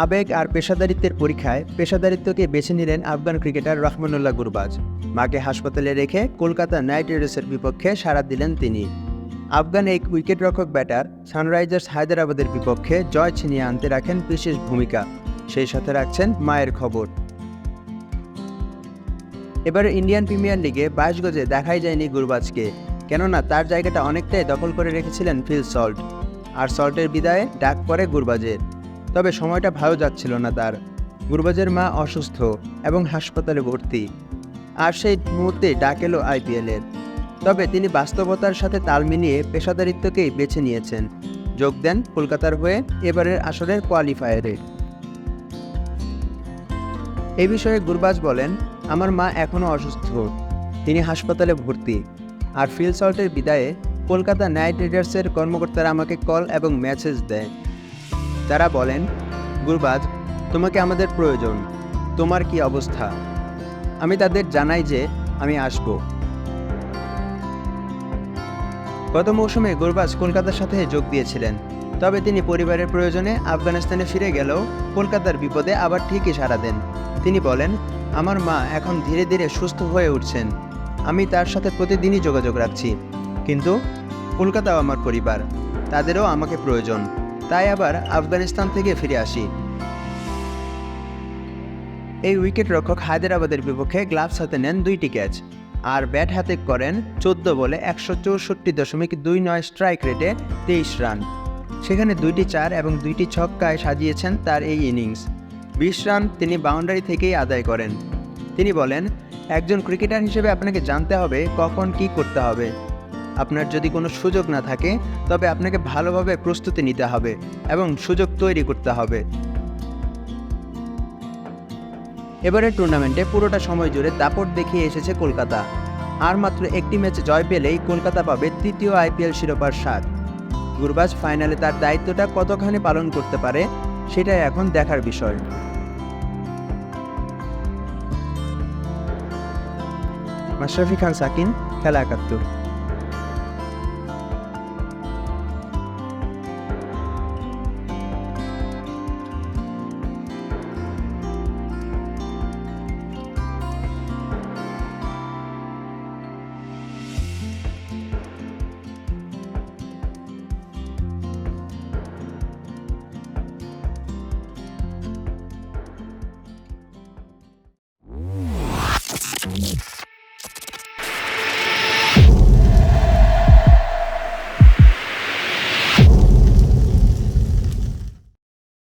আবেগ আর পেশাদারিত্বের পরীক্ষায় পেশাদারিত্বকে বেছে নিলেন আফগান ক্রিকেটার রহমানুল্লাহ গুরবাজ। মাকে হাসপাতালে রেখে কলকাতা নাইট রাইডার্সের বিপক্ষে সাড়া দিলেন তিনি। আফগান এই উইকেটরক্ষক ব্যাটার সানরাইজার্স হায়দরাবাদের বিপক্ষে জয় ছিনিয়ে আনতে রাখেন বিশেষ ভূমিকা, সেই সাথে রাখছেন মায়ের খবর। এবারে ইন্ডিয়ান প্রিমিয়ার লিগে 22 গজে দেখাই যায়নি গুরবাজকে, কেননা তার জায়গাটা অনেকটাই দখল করে রেখেছিলেন ফিল সল্ট। আর সল্টের বিদায়ে ডাক পড়ে গুরবাজের। তবে সময়টা ভালো যাচ্ছিল না তার। গুরবাজের মা অসুস্থ এবং হাসপাতালে ভর্তি। আর সেই মুহূর্তে ডাক এলো আইপিএলের। তবে তিনি বাস্তবতার সাথে তাল মিলিয়ে পেশাদারিত্বকেই বেছে নিয়েছেন। যোগ দেন কলকাতার হয়ে এবারের আসরের কোয়ালিফায়ারে। এই বিষয়ে গুরবাজ বলেন, আমার মা এখনও অসুস্থ, তিনি হাসপাতালে ভর্তি। আর ফিল সল্টের বিদায়ে কলকাতা নাইট রাইডার্সের কর্মকর্তারা আমাকে কল এবং মেসেজ দেয়। তারা বলেন, গুরবাজ, তোমাকে আমাদের প্রয়োজন, তোমার কি অবস্থা? আমি তাদের জানাই যে আমি আসব। গত মৌসুমে গুরবাজ কলকাতার সাথে যোগ দিয়েছিলেন। তবে তিনি পরিবারের প্রয়োজনে আফগানিস্তানে ফিরে গেলেও কলকাতার বিপদে আবার ঠিকই সাড়া দেন। তিনি বলেন, আমার মা এখন ধীরে ধীরে সুস্থ হয়ে উঠছেন। আমি তার সাথে প্রতিদিনই যোগাযোগ রাখছি, কিন্তু কলকাতাও আমার পরিবার, তাদেরও আমাকে প্রয়োজন, তাই আবার আফগানিস্তান থেকে ফিরে আসি। এই উইকেট রক্ষক হায়দরাবাদের বিপক্ষে গ্লাভস হাতে নেন 2টি ক্যাচ আর ব্যাট হাতে করেন 14 বলে 164.29 স্ট্রাইক রেটে 23 রান। সেখানে 2টি 4 এবং 2টি ছক্কায় সাজিয়েছেন তার এই ইনিংস। 20 রান তিনি বাউন্ডারি থেকেই আদায় করেন। তিনি বলেন, একজন ক্রিকেটার হিসেবে আপনাকে জানতে হবে কখন কি করতে হবে। আপনার যদি কোনো সুযোগ না থাকে তবে আপনাকে ভালোভাবে প্রস্তুতি নিতে হবে এবং সুযোগ তৈরি করতে হবে। এবারের টুর্নামেন্টে পুরোটা সময় জুড়ে দাপট দেখিয়ে এসেছে কলকাতা। আর মাত্র একটি ম্যাচে জয় পেলেই কলকাতা পাবে তৃতীয় আইপিএল শিরোপার স্বাদ। গুরবাজ ফাইনালে তার দায়িত্বটা কতখানি পালন করতে পারে সেটাই এখন দেখার বিষয়। মাশরাফি খান সাকিন, খেলা ৭১।